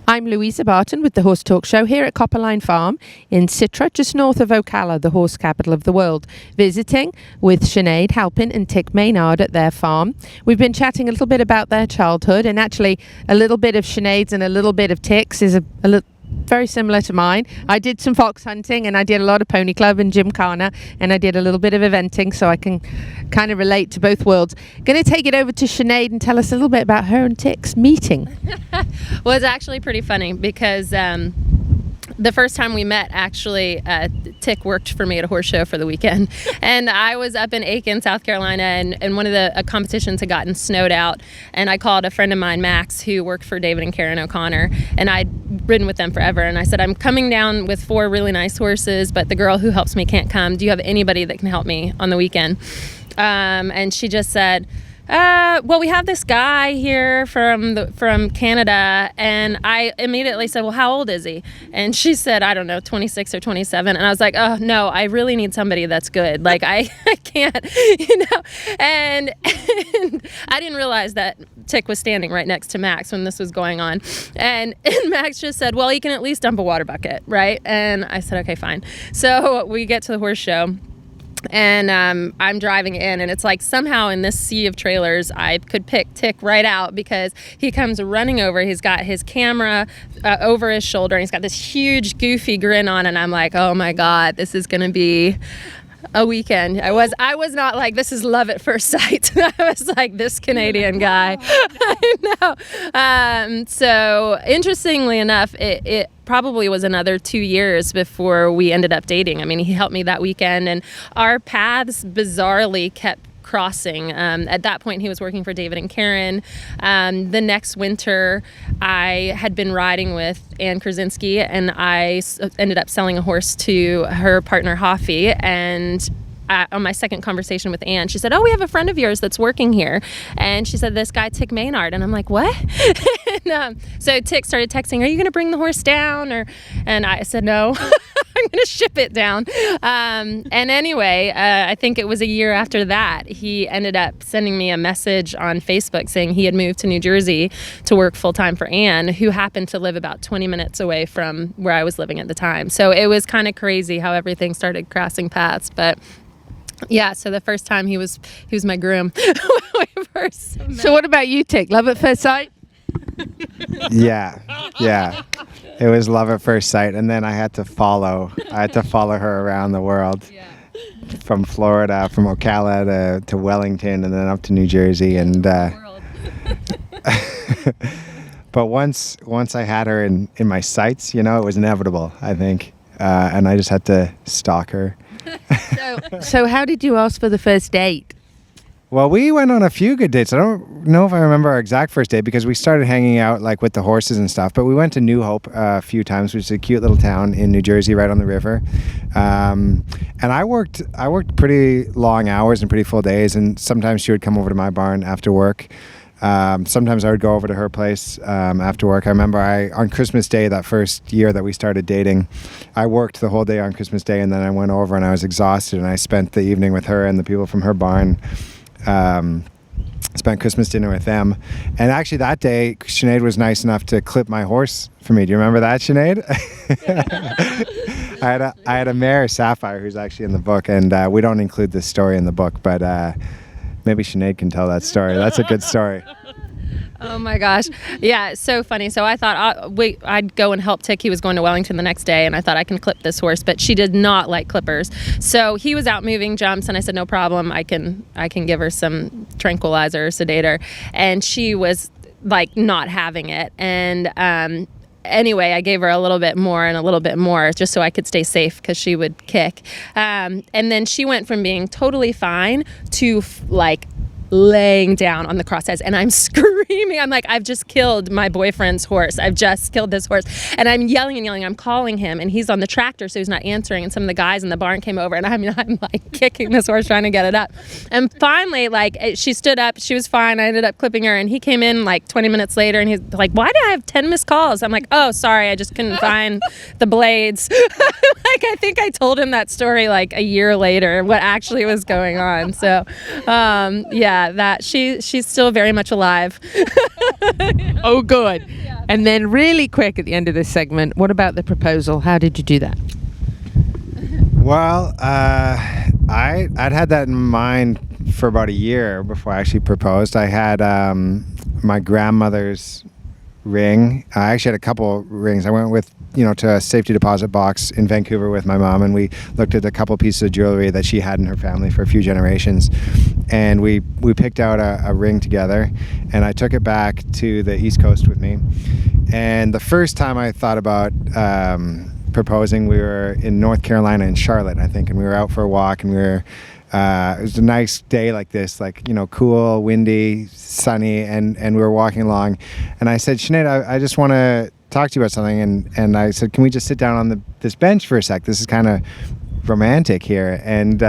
I'm Louisa Barton with the Horse Talk Show here at Copperline Farm in Citra, just north of Ocala, the horse capital of the world, visiting with Sinead Halpin and Tik Maynard at their farm. We've been chatting a little bit about their childhood, and actually a little bit of Sinead's and a little bit of Tik's is very similar to mine. I did some fox hunting and I did a lot of pony club and gymkhana, and I did a little bit of eventing, so I can kind of relate to both worlds. Going to take it over to Sinead and tell us a little bit about her and Tik's meeting. Well, it's actually pretty funny because the first time we met, actually, Tik worked for me at a horse show for the weekend. And I was up in Aiken, South Carolina, and one of the competitions had gotten snowed out. And I called a friend of mine, Max, who worked for David and Karen O'Connor, and I'd ridden with them forever. And I said, I'm coming down with 4 really nice horses, but the girl who helps me can't come. Do you have anybody that can help me on the weekend? And she just said, well, we have this guy here from Canada. And I immediately said, well, how old is he? And she said, I don't know, 26 or 27. And I was like, oh no, I really need somebody that's good. Like I can't, and I didn't realize that Tik was standing right next to Max when this was going on. And Max just said, well, he can at least dump a water bucket, right? And I said, okay, fine. So we get to the horse show. And I'm driving in, and it's like somehow in this sea of trailers, I could pick Tik right out because he comes running over. He's got his camera over his shoulder, and he's got this huge, goofy grin on, and I'm like, oh my God, this is going to be a weekend. I was not like, this is love at first sight. I was like, this Canadian guy. I know. So interestingly enough, it probably was another 2 years before we ended up dating. I mean, he helped me that weekend, and our paths bizarrely kept crossing. At that point, he was working for David and Karen. The next winter, I had been riding with Ann Krasinski, and I ended up selling a horse to her partner, Hoffy, and on my second conversation with Anne, she said, oh, we have a friend of yours that's working here. And she said, this guy, Tik Maynard. And I'm like, what? So Tik started texting, are you going to bring the horse down? And I said, no, I'm going to ship it down. And anyway, I think it was a year after that, he ended up sending me a message on Facebook saying he had moved to New Jersey to work full-time for Anne, who happened to live about 20 minutes away from where I was living at the time. So it was kind of crazy how everything started crossing paths. But yeah, so the first time he was my groom. So what about you, Tik? Love at first sight? Yeah. It was love at first sight, and then I had to follow her around the world. Yeah. From Florida, from Ocala to Wellington, and then up to New Jersey, and but once I had her in my sights, it was inevitable, I think, and I just had to stalk her. So how did you ask for the first date? Well, we went on a few good dates. I don't know if I remember our exact first date because we started hanging out like with the horses and stuff. But we went to New Hope a few times, which is a cute little town in New Jersey, right on the river. And I worked pretty long hours and pretty full days. And sometimes she would come over to my barn after work. Sometimes I would go over to her place after work. I remember on Christmas Day, that first year that we started dating, I worked the whole day on Christmas Day, and then I went over and I was exhausted, and I spent the evening with her and the people from her barn. Spent Christmas dinner with them. And actually that day, Sinead was nice enough to clip my horse for me. Do you remember that, Sinead? I had a mare, Sapphire, who's actually in the book, and we don't include this story in the book, but maybe Sinead can tell that story. That's a good story. Oh my gosh. Yeah, it's so funny. So I thought I'd go and help Tik. He was going to Wellington the next day, and I thought I can clip this horse, but she did not like clippers. So he was out moving jumps, and I said, no problem. I can give her some tranquilizer or sedator. And she was like not having it. And anyway, I gave her a little bit more and a little bit more just so I could stay safe because she would kick. And then she went from being totally fine to like laying down on the crossheads, and I'm screaming. I'm like, I've just killed my boyfriend's horse. I've just killed this horse. And I'm yelling and yelling. I'm calling him, and he's on the tractor, so he's not answering. And some of the guys in the barn came over, and I'm like kicking this horse, trying to get it up. And finally, like, she stood up. She was fine. I ended up clipping her, and he came in like 20 minutes later, and he's like, why do I have 10 missed calls? I'm like, oh, sorry, I just couldn't find the blades. Like, I think I told him that story like a year later, what actually was going on. So, yeah, that she's still very much alive. Oh, good. Yeah. And then really quick at the end of this segment, what about the proposal? How did you do that? Well, I'd had that in mind for about a year before I actually proposed. I had my grandmother's ring. I actually had a couple rings. I went with, to a safety deposit box in Vancouver with my mom, and we looked at a couple pieces of jewelry that she had in her family for a few generations. And we picked out a ring together, and I took it back to the East Coast with me. And the first time I thought about proposing, we were in North Carolina, in Charlotte, I think, and we were out for a walk, and it was a nice day like this, cool, windy, sunny, and we were walking along, and I said, Sinead, I just want to talk to you about something, and I said, can we just sit down on this bench for a sec? This is kind of romantic here, and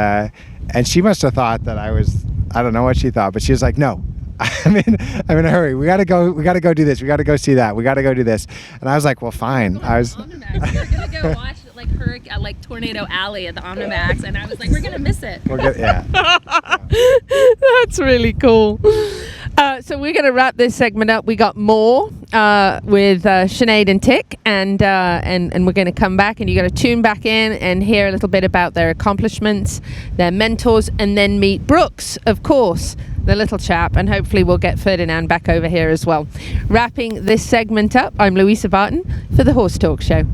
she must have thought that I don't know what she thought, but she was like, no. I'm in a hurry. We gotta go do this. We gotta go see that. We gotta go do this. And I was like, well, fine. We're gonna go watch Tornado Alley at the Omnimax, and I was like, we're gonna miss it. Yeah. That's really cool. So we're going to wrap this segment up. We got more with Sinead and Tik, and we're going to come back, and you got to tune back in and hear a little bit about their accomplishments, their mentors, and then meet Brooks, of course, the little chap, and hopefully we'll get Ferdinand back over here as well. Wrapping this segment up, I'm Louisa Barton for the Horse Talk Show.